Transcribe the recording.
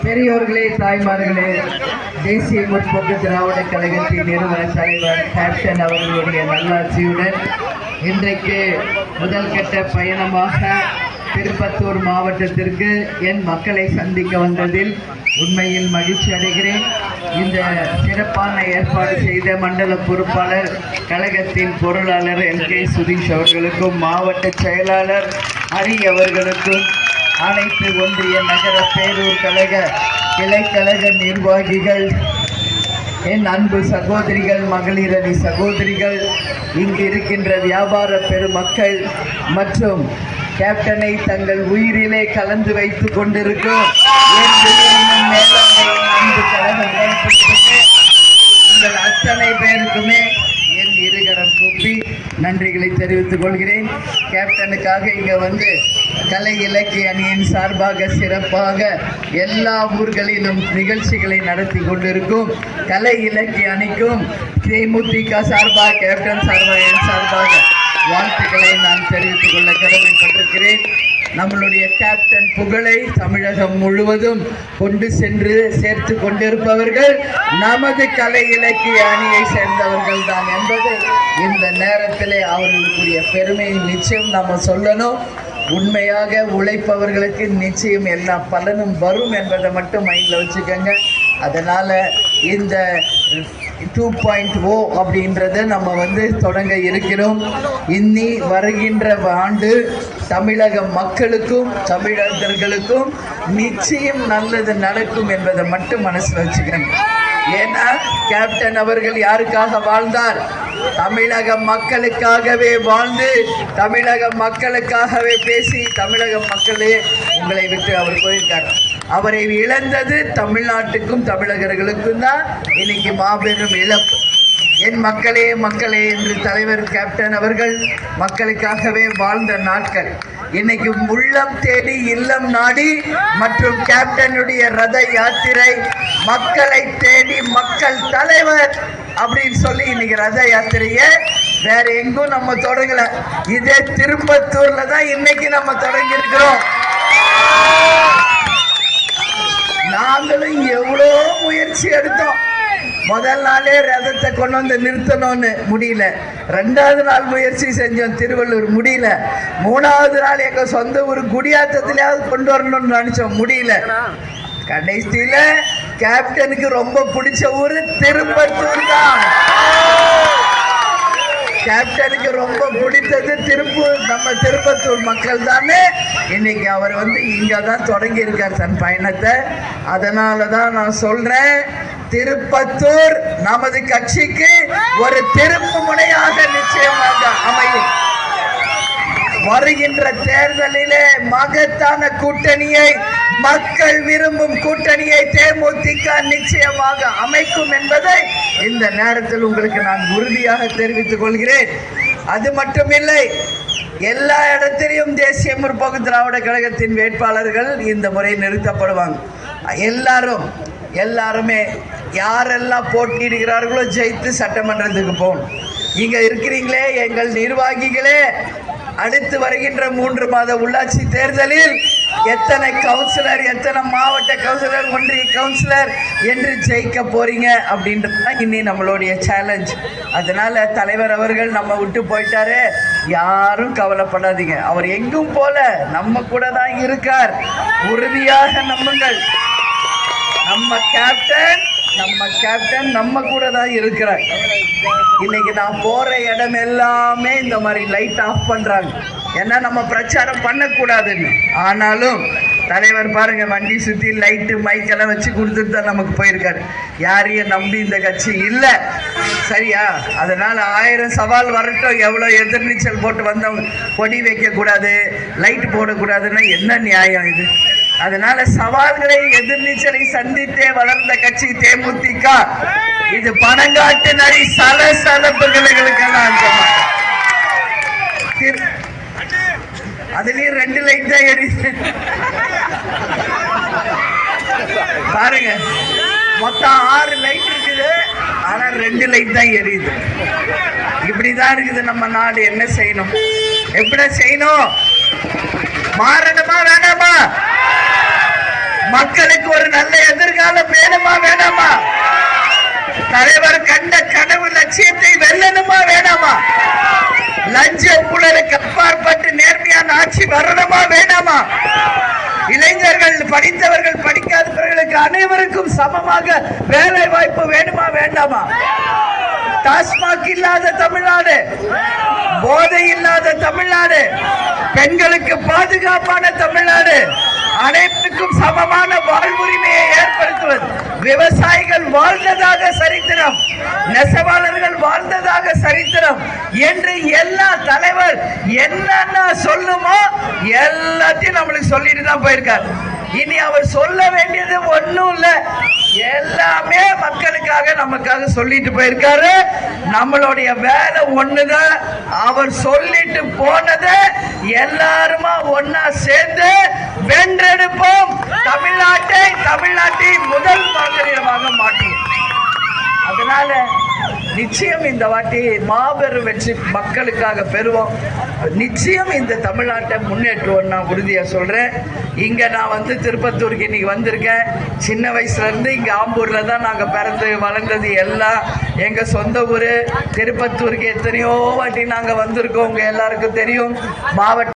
பெரியோர்களே, தாய்மார்களே, தேசிய முற்போக்கு திராவிட கழகத்தின் நிறுவன தலைவர் கேப்டன் அவர்களுடைய நல்லாட்சியுடன் இன்றைக்கு முதல் கட்ட பயணமாக திருப்பத்தூர் மாவட்டத்திற்கு என் மக்களை சந்திக்க வந்ததில் உண்மையில் மகிழ்ச்சி அடைகிறேன். இந்த சிறப்பான ஏற்பாடு செய்த மண்டல பொறுப்பாளர் கழகத்தின் பொருளாளர் எல்கே சுதீஷ் அவர்களுக்கும், மாவட்ட செயலாளர் ஹரி அவர்களுக்கும், அனைத்து ஒன்றிய நகர பேரூர் கழக கிளைக்கழக நிர்வாகிகள், என் அன்பு சகோதரிகள், மகளிர் அணி சகோதரிகள், இங்கு இருக்கின்ற வியாபார பெருமக்கள் மற்றும் கேப்டனை தங்கள் உயிரிலே கலந்து வைத்துக் கொண்டிருக்கும் அன்பு கழக உங்கள் அத்தனை பேருக்குமே என் இருகரம் கூப்பி நன்றிகளை தெரிவித்துக் கொள்கிறேன். கேப்டனுக்காக இங்கே வந்து கலை இலக்கிய அணியின் சார்பாக சிறப்பாக எல்லா ஊர்களிலும் நிகழ்ச்சிகளை நடத்தி கொண்டிருக்கும் கலை இலக்கிய அணிக்கும் தேமுதிக சார்பாக, கேப்டன் சார்பாக, என் சார்பாக வாழ்த்துக்களை நான் தெரிவித்துக் கொள்ள கடமைப்பட்டிருக்கிறேன். நம்மளுடைய கேப்டன் புகழை தமிழகம் முழுவதும் கொண்டு சென்று சேர்த்து கொண்டிருப்பவர்கள் நமது கலை இலக்கிய அணியை சேர்ந்தவர்கள் தான் என்பது இந்த நேரத்திலே அவர்களுக்குரிய பெருமையை நிச்சயம் நம்ம சொல்லணும். உண்மையாக உழைப்பவர்களுக்கு நிச்சயம் எல்லா பலனும் வரும் என்பதை மட்டும் மைண்டில் வச்சுக்கோங்க. அதனால் இந்த 2.0 அப்படின்றத நம்ம வந்து தொடங்க இருக்கிறோம். இன்னி வருகின்ற ஆண்டு தமிழக மக்களுக்கும் தமிழர்களுக்கும் நிச்சயம் நல்லது நடக்கும் என்பதை மட்டும் மனசில் வச்சுக்கணும். ஏன்னா கேப்டன் அவர்கள் யாருக்காக வாழ்ந்தார்? தமிழக மக்களுக்காகவே வாழ்ந்து தமிழக மக்களுக்காகவே பேசி தமிழக மக்களே உங்களை விட்டு அவர் போயிருக்கார். அவரை இழந்தது தமிழ்நாட்டுக்கும் தமிழகர்களுக்கும் தான் இன்னைக்கு மாபெரும் இழப்பு. என் மக்களே மக்களே என்று தலைவர் கேப்டன் அவர்கள் மக்களுக்காகவே வாழ்ந்த நாட்கள் இன்னைக்கு உள்ளம் தேடி இல்லம் நாடி மற்றும் கேப்டனுடைய ரத யாத்திரை மக்களை தேடி மக்கள் தலைவர் அப்படின்னு சொல்லி இன்னைக்கு ரத யாத்திரையை வேற எங்கும் நம்ம தொடங்கல, இதே திருப்பத்தூர்ல தான் இன்னைக்கு நம்ம தொடங்கி இருக்கிறோம். நாங்களும் எவ்வளோ முயற்சி எடுத்தோம். முதல் நாளே ரதத்தை கொண்டு வந்து நிறுத்தணும்னு முடியல, ரெண்டாவது நாள் முயற்சி செஞ்சோம், திருவள்ளூர் முடியல, மூணாவது நாள் எங்க சொந்த ஊர் குடியாத்தத்திலேயாவது கொண்டு வரணும்னு நினைச்சோம், முடியல. கடைசியில கேப்டனுக்கு ரொம்ப பிடிச்ச ஊர் திருப்பத்தூர் தான். கேப்டனுக்கு ரொம்ப பிடித்தது நம்ம திருப்பத்தூர் மக்கள் தானே. இன்னைக்கு அவர் வந்து இங்கே தான் தொடங்கி இருக்கார் தன் பயணத்தை. அதனால தான் நான் சொல்றேன், திருப்பத்தூர் நமது கட்சிக்கு ஒரு திருப்பு முனையாக நிச்சயமாக அமையும். வருகின்ற தேர்தலிலே மகத்தான கூட்டணியை, மக்கள் விரும்பும் கூட்டணியை தேமுதிக நிச்சயமாக அமைக்கும் என்பதை இந்த நேரத்தில் உங்களுக்கு நான் உறுதியாக தெரிவித்துக் கொள்கிறேன். அது மட்டுமில்லை, எல்லா இடத்திலையும் தேசிய முற்போக்கு திராவிட கழகத்தின் வேட்பாளர்கள் இந்த முறை நிறுத்தப்படுவாங்க. எல்லாருமே யாரெல்லாம் போட்டியிடுகிறார்களோ ஜெயித்து சட்டமன்றத்துக்கு போகணும். இங்க இருக்கிறீங்களே எங்கள் நிர்வாகிகளே, அடுத்து வருகின்ற 3 மாத உள்ளாட்சி தேர்தலில் எத்தனை கவுன்சிலர், எத்தனை மாவட்ட கவுன்சிலர், ஒன்றிய கவுன்சிலர் என்று ஜெயிக்க போறீங்க அப்படின்றது இன்னி நம்மளுடைய சேலஞ்ச். அதனால தலைவர் அவர்கள் நம்ம விட்டு போயிட்டாரு, யாரும் கவலைப்படாதீங்க. அவர் எங்கும் போல நம்ம கூட தான் இருக்கார். உறுதியாக நம்புங்கள். நம்ம கேப்டன் நம்ம கூட தான் இருக்கிறார். இன்னைக்கு நான் போற இடம் எல்லாமே இந்த மாதிரி லைட் ஆஃப் பண்றாங்க, ஏன்னா நம்ம பிரச்சாரம் பண்ணக்கூடாதுன்னு. ஆனாலும் தலைவர் பாருங்க, வண்டி சுத்தி லைட்டு மைக்கெல்லாம் வச்சு கொடுத்துட்டு தான் நமக்கு போயிருக்காரு. யாரையும் நம்பி இந்த கட்சி இல்லை, சரியா? அதனால 1000 சவால் வரட்டும். எவ்வளோ எதிர்நீச்சல் போட்டு வந்தவங்க கொடி வைக்க கூடாது, லைட் போடக்கூடாதுன்னா என்ன நியாயம் இது? அதனால சவால்களை, எதிர்நீச்சலை சந்தித்தே வளர்ந்த கட்சி தேமுதிக. இது பணங்காட்டு நரி சலசலப்புகளுக்கெல்லாம் அதுலயும் 2 லைட் தான் எரியுது பாருங்க. மொத்தம் 6 லைட் இருக்குது, ஆனா 2 லைட் தான் எரியுது. இப்படிதான் இருக்குது நம்ம நாடு. என்ன செய்யணும்? எப்படி செய்யணும்? மாறணுமா வேண்டாமா? மக்களுக்கு ஒரு நல்ல எதிர்காலம் வேணுமா வேணாமா? தலைவர் கண்ட கனவு லட்சியத்தை வெல்லணுமா வேணாமா? லஞ்ச ஊழலுக்கு அப்பாற்பட்டு நேர்மையான ஆட்சி வரணுமா வேணாமா? இளைஞர்கள், படித்தவர்கள், படிக்காதவர்களுக்கு அனைவருக்கும் சமமாக வேலை வாய்ப்பு வேணுமா வேண்டாமா? டாஸ்மாக் இல்லாத தமிழ்நாடு, போதை இல்லாத தமிழ்நாடு, பெண்களுக்கு பாதுகாப்பான தமிழ்நாடு, அனைத்துக்கும் சமமான வாழ்வுரிமையை ஏற்படுத்துவது, விவசாயிகள் வாழ்ந்ததாக சரித்திரம், நெசவாளர்கள் வாழ்ந்ததாக சரித்திரம் என்று எல்லா தலைவர் என்னென்ன சொல்லுமோ எல்லாத்தையும் நம்மளுக்கு சொல்லிட்டு தான் போயிருக்கார். இனி அவர் சொல்ல வேண்டியது ஒண்ணும் இல்ல, எல்லாமே மக்களுக்காக நமக்காக சொல்லிட்டு போயிருக்காரு. நம்மளுடைய வேலை ஒண்ணுதான், அவர் சொல்லிட்டு போனதை எல்லாருமா ஒன்னா சேர்ந்து வென்றெடுப்போம். தமிழ்நாட்டை முதல் மாநிலமாக மாற்றுவோம். அதனால நிச்சயம் இந்த வாட்டி மாபெரும் வெற்றி மக்களுக்காக பெறுவோம். நிச்சயம் இந்த தமிழ்நாட்டை முன்னேற்றுவோம். நான் உறுதியா சொல்றேன். இங்க நான் வந்து திருப்பத்தூருக்கு இன்னைக்கு வந்திருக்கேன். சின்ன வயசுல இருந்து இங்க ஆம்பூர்ல தான் நாங்க பிறந்து வளர்ந்தது. எல்லாம் எங்க சொந்த ஊரு. திருப்பத்தூருக்கு எத்தனையோ வாட்டி நாங்க வந்திருக்கோம். உங்க எல்லாருக்கும் தெரியும். மாவட்ட